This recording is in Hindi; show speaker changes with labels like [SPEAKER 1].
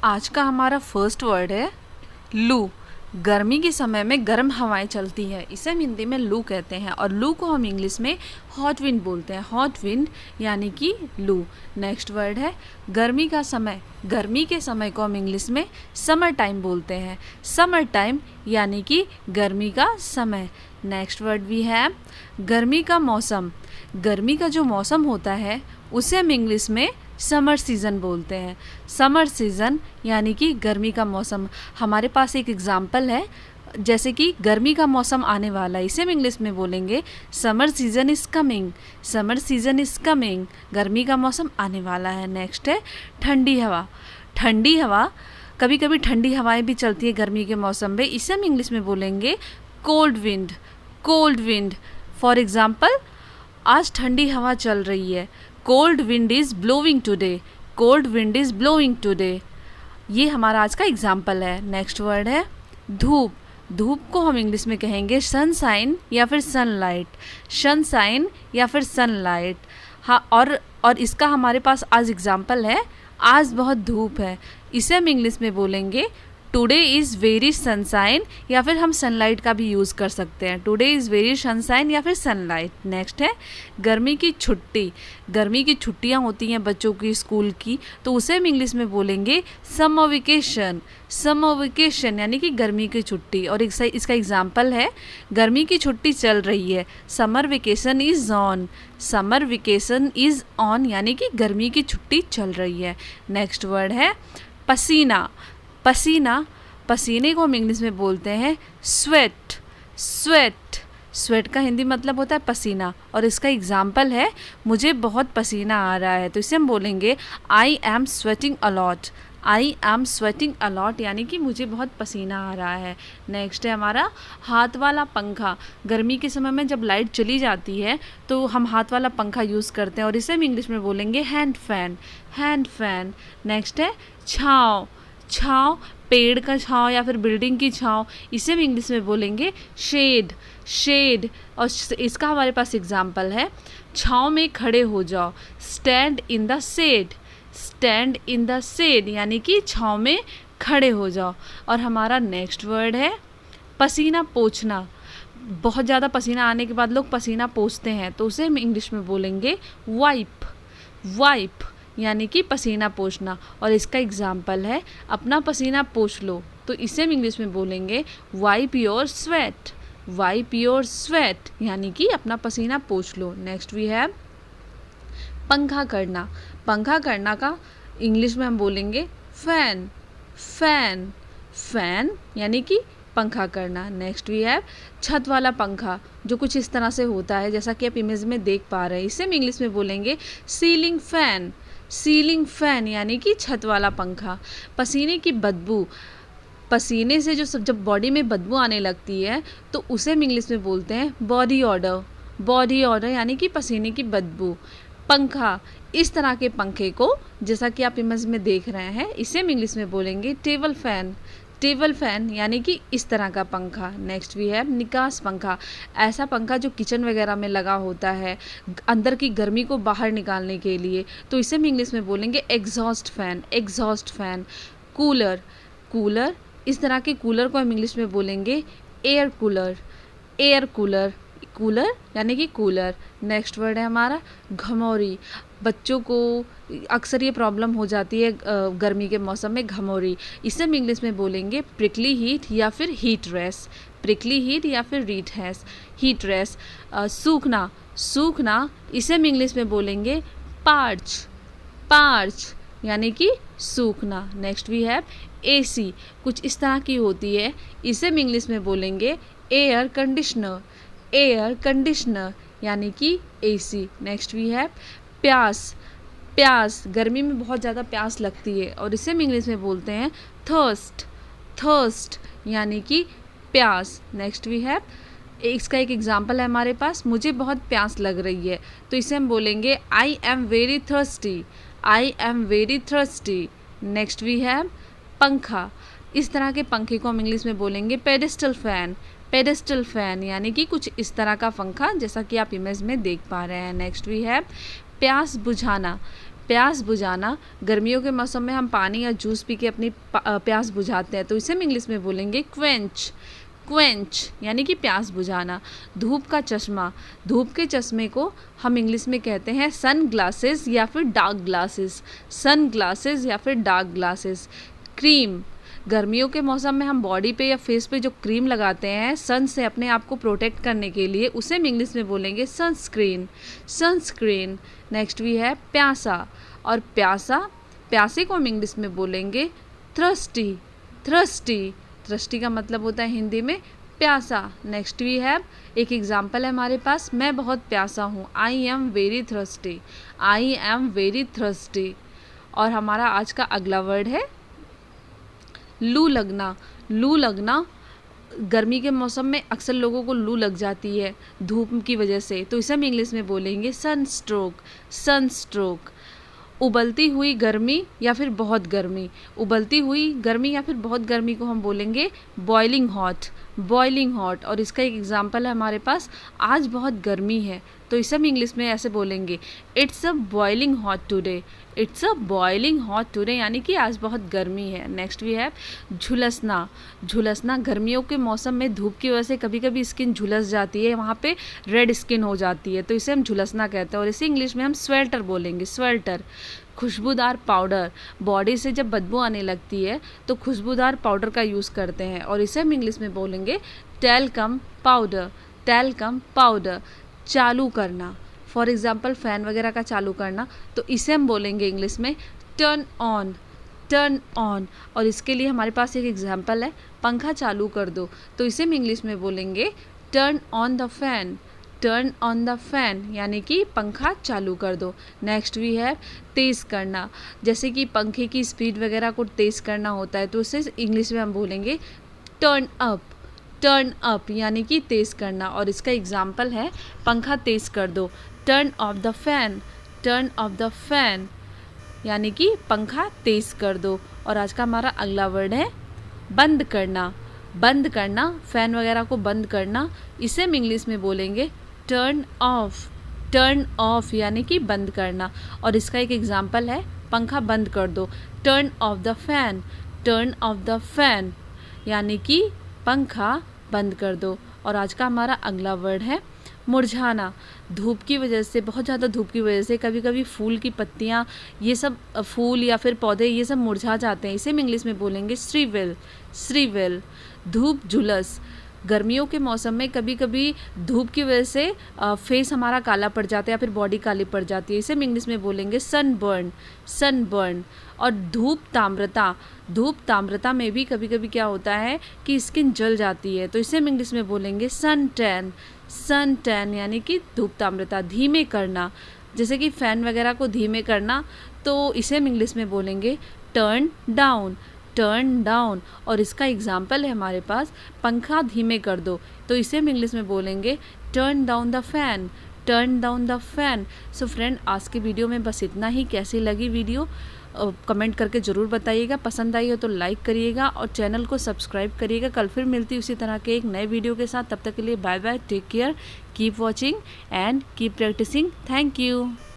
[SPEAKER 1] आज का हमारा फर्स्ट वर्ड है लू। गर्मी के समय में गर्म हवाएं चलती है, इसे हम हिंदी में लू कहते हैं और लू को हम इंग्लिश में हॉट विंड बोलते हैं। हॉट विंड यानी कि लू। नेक्स्ट वर्ड है गर्मी का समय। गर्मी के समय को हम इंग्लिश में समर टाइम बोलते हैं। समर टाइम यानी कि गर्मी का समय। नेक्स्ट वर्ड भी है गर्मी का मौसम। गर्मी का जो मौसम होता है उसे हम इंग्लिश में समर सीज़न बोलते हैं। समर सीज़न यानी कि गर्मी का मौसम। हमारे पास एक एग्ज़ाम्पल है, जैसे कि गर्मी का मौसम आने वाला है, इसे हम इंग्लिश में बोलेंगे summer season is coming. Summer season is coming, गर्मी का मौसम आने वाला है। नेक्स्ट है ठंडी हवा। ठंडी हवा, कभी कभी ठंडी हवाएं भी चलती है गर्मी के मौसम में, इसे हम इंग्लिश में बोलेंगे cold wind. Cold wind, for example आज ठंडी हवा चल रही है, cold wind is blowing today. Cold wind is blowing today, ये हमारा आज का एग्जाम्पल है। नेक्स्ट वर्ड है धूप। धूप को हम इंग्लिश में कहेंगे सनशाइन या फिर सनलाइट। सनशाइन या फिर सनलाइट। हाँ, और इसका हमारे पास आज एग्जाम्पल है, आज बहुत धूप है, इसे हम इंग्लिश में बोलेंगे टुडे इज़ वेरी सनशाइन, या फिर हम सनलाइट का भी यूज़ कर सकते हैं। टुडे इज़ वेरी सनशाइन या फिर सनलाइट। नेक्स्ट है गर्मी की छुट्टी। गर्मी की छुट्टियां होती हैं बच्चों की स्कूल की, तो उसे हम इंग्लिश में बोलेंगे समर वेकेशन। समर वेकेशन यानी कि गर्मी की छुट्टी। और इसका एग्जाम्पल है गर्मी की छुट्टी चल रही है, summer vacation is on. Summer vacation is on यानी कि गर्मी की छुट्टी चल रही है। नेक्स्ट वर्ड है पसीना। पसीना, पसीने को हम इंग्लिश में बोलते हैं स्वेट। स्वेट, स्वेट का हिंदी मतलब होता है पसीना, और इसका एग्जाम्पल है मुझे बहुत पसीना आ रहा है, तो इसे हम बोलेंगे I am sweating a lot. I am sweating a lot यानी कि मुझे बहुत पसीना आ रहा है। नेक्स्ट है हमारा हाथ वाला पंखा। गर्मी के समय में जब लाइट चली जाती है तो हम हाथ वाला पंखा यूज़ करते हैं और इसे हम इंग्लिश में बोलेंगे hand fan. Hand fan. Next है छाँव। छाँव, पेड़ का छाँव या फिर बिल्डिंग की छाँव, इसे हम इंग्लिश में बोलेंगे शेड। शेड, और इसका हमारे पास एग्जाम्पल है छाँव में खड़े हो जाओ, stand in the shade. Stand in the shade यानी कि छाँव में खड़े हो जाओ। और हमारा नेक्स्ट वर्ड है पसीना पोंछना। बहुत ज़्यादा पसीना आने के बाद लोग पसीना पोंछते हैं, तो उसे हम इंग्लिश में बोलेंगे वाइप। वाइप यानी कि पसीना पोंछना। और इसका एग्जाम्पल है अपना पसीना पोंछ लो, तो इसे हम इंग्लिश में बोलेंगे wipe your sweat. Wipe your sweat यानी कि अपना पसीना पोंछ लो। नेक्स्ट वी हैव पंखा करना। पंखा करना का इंग्लिश में हम बोलेंगे फैन। फैन, फैन यानी कि पंखा करना। नेक्स्ट वी हैव छत वाला पंखा, जो कुछ इस तरह से होता है जैसा कि आप इमेज में देख पा रहे हैं, इसे हम इंग्लिश में बोलेंगे सीलिंग फैन। सीलिंग फैन यानी कि छत वाला पंखा। पसीने की बदबू, पसीने से जब बॉडी में बदबू आने लगती है तो उसे हम इंग्लिश में बोलते हैं बॉडी ऑडर। बॉडी ऑडर यानी कि पसीने की बदबू। पंखा, इस तरह के पंखे को जैसा कि आप इमेज में देख रहे हैं, इसे हम इंग्लिश में बोलेंगे टेबल फैन। टेबल फैन यानी कि इस तरह का पंखा। नेक्स्ट वी हैव निकास पंखा। ऐसा पंखा जो किचन वगैरह में लगा होता है अंदर की गर्मी को बाहर निकालने के लिए, तो इसे हम इंग्लिश में बोलेंगे exhaust fan. Exhaust fan. Cooler. Cooler, इस तरह के कूलर को हम इंग्लिश में बोलेंगे air cooler. Air cooler. Cooler यानी कि कूलर। नेक्स्ट वर्ड है हमारा घमौरी। बच्चों को अक्सर ये प्रॉब्लम हो जाती है गर्मी के मौसम में, घमौरी। इसे हम इंग्लिश में बोलेंगे प्रिकली हीट या फिर हीट रेस। प्रिकली हीट या फिर हीट रेस। सूखना। सूखना, इसे हम इंग्लिश में बोलेंगे पार्च। पार्च यानी कि सूखना। Next we have AC. कुछ इस तरह की होती है, इसे हम इंग्लिश में बोलेंगे एयर कंडीशनर। एयर कंडीशनर यानी कि एसी। नेक्स्ट वी हैव प्यास। प्यास, गर्मी में बहुत ज़्यादा प्यास लगती है और इसे हम इंग्लिश में बोलते हैं थर्स्ट। थर्स्ट यानी कि प्यास। नेक्स्ट वी हैव, इसका एक एग्जाम्पल है हमारे पास, मुझे बहुत प्यास लग रही है, तो इसे हम बोलेंगे I am very thirsty. I am very thirsty. Next we have pankha. इस तरह के पंखे को हम इंग्लिश में बोलेंगे पेडेस्टल फैन। पेडेस्टल फैन यानी कि कुछ इस तरह का पंखा जैसा कि आप इमेज में देख पा रहे हैं। नेक्स्ट वी हैव प्यास बुझाना। प्यास बुझाना, गर्मियों के मौसम में हम पानी या जूस पी के अपनी प्यास बुझाते हैं, तो इसे हम इंग्लिश में बोलेंगे क्वेंच। क्वेंच यानी कि प्यास बुझाना। धूप का चश्मा, धूप के चश्मे को हम इंग्लिश में कहते हैं सन ग्लासेस या फिर डार्क ग्लासेस। सन ग्लासेस या फिर डार्क ग्लासेस। क्रीम, गर्मियों के मौसम में हम बॉडी पे या फेस पे जो क्रीम लगाते हैं सन से अपने आप को प्रोटेक्ट करने के लिए, उसे हम इंग्लिश में बोलेंगे सनस्क्रीन। सनस्क्रीन। नेक्स्ट भी है प्यासा, और प्यासा, प्यासे को हम इंग्लिश में बोलेंगे थ्रस्टी। थ्रस्टी, थ्रस्टी का मतलब होता है हिंदी में प्यासा। नेक्स्ट भी है, एक एग्जाम्पल है हमारे पास, मैं बहुत प्यासा हूँ, आई am very thirsty. I am very thirsty. और हमारा आज का अगला वर्ड है लू लगना। लू लगना, गर्मी के मौसम में अक्सर लोगों को लू लग जाती है धूप की वजह से, तो इसे हम इंग्लिश में बोलेंगे सनस्ट्रोक। सनस्ट्रोक। उबलती हुई गर्मी या फिर बहुत गर्मी, उबलती हुई गर्मी या फिर बहुत गर्मी को हम बोलेंगे बॉइलिंग हॉट। Boiling hot. और इसका एक एग्जांपल है हमारे पास, आज बहुत गर्मी है, तो इसे हम इंग्लिश में ऐसे बोलेंगे it's a boiling hot today. It's a boiling hot today यानी कि आज बहुत गर्मी है। नेक्स्ट भी है झुलसना। झुलसना, गर्मियों के मौसम में धूप की वजह से कभी कभी स्किन झुलस जाती है, वहाँ पे रेड स्किन हो जाती है, तो इसे हम झुलसना कहते हैं, और इसे इंग्लिश में हम स्वेल्टर बोलेंगे, स्वेल्टर। खुशबूदार पाउडर, बॉडी से जब बदबू आने लगती है तो खुशबूदार पाउडर का यूज़ करते हैं, और इसे हम इंग्लिश में बोलेंगे टैल्कम पाउडर। Talcum powder. चालू करना, फॉर एग्जांपल फ़ैन वगैरह का चालू करना, तो इसे हम बोलेंगे इंग्लिश में टर्न ऑन। Turn on. और इसके लिए हमारे पास एक एग्जांपल है, पंखा चालू कर दो, तो इसे हम इंग्लिश में बोलेंगे turn on the fan. Turn on the fan यानी कि पंखा चालू कर दो। नेक्स्ट भी है तेज़ करना, जैसे कि पंखे की स्पीड वगैरह को तेज़ करना होता है, तो उसे इंग्लिश में हम बोलेंगे टर्न अप। टर्न अप यानी कि तेज़ करना, और इसका एग्जाम्पल है पंखा तेज़ कर दो, turn off the fan. Turn off the fan यानी कि पंखा तेज़ कर दो। और आज का हमारा अगला वर्ड है बंद करना। बंद करना, फ़ैन वगैरह को बंद करना, इसे हम इंग्लिश में बोलेंगे टर्न ऑफ। टर्न ऑफ यानी कि बंद करना, और इसका एक एग्जाम्पल है पंखा बंद कर दो, turn off the fan. Turn off the fan यानी कि पंखा बंद कर दो। और आज का हमारा अगला वर्ड है मुरझाना। धूप की वजह से, बहुत ज़्यादा धूप की वजह से कभी कभी फूल की पत्तियाँ, ये सब फूल या फिर पौधे ये सब मुरझा जाते हैं, इसे हम इंग्लिश में बोलेंगे श्रीवेल। श्रीवेल। धूप झुलस, गर्मियों के मौसम में कभी कभी धूप की वजह से फेस हमारा काला पड़ जाता है या फिर बॉडी काली पड़ जाती है, इसे हम इंग्लिश में बोलेंगे सनबर्न। सनबर्न। और धूप ताम्रता, धूप ताम्रता में भी कभी कभी क्या होता है कि स्किन जल जाती है, तो इसे हम इंग्लिश में बोलेंगे सन टैन। सन टैन यानी कि धूप ताम्रता। धीमे करना, जैसे कि फ़ैन वगैरह को धीमे करना, तो इसे हम इंग्लिश में बोलेंगे टर्न डाउन। Turn down. और इसका एग्जाम्पल है हमारे पास पंखा धीमे कर दो, तो इसे हम इंग्लिश में बोलेंगे turn down the fan. Turn down the fan. So friend, आज की वीडियो में बस इतना ही। कैसी लगी वीडियो कमेंट करके ज़रूर बताइएगा, पसंद आई हो तो लाइक करिएगा और चैनल को सब्सक्राइब करिएगा। कल फिर मिलती उसी तरह के एक नए वीडियो के साथ, तब तक के लिए bye bye, take care, keep watching and keep practising. Thank you.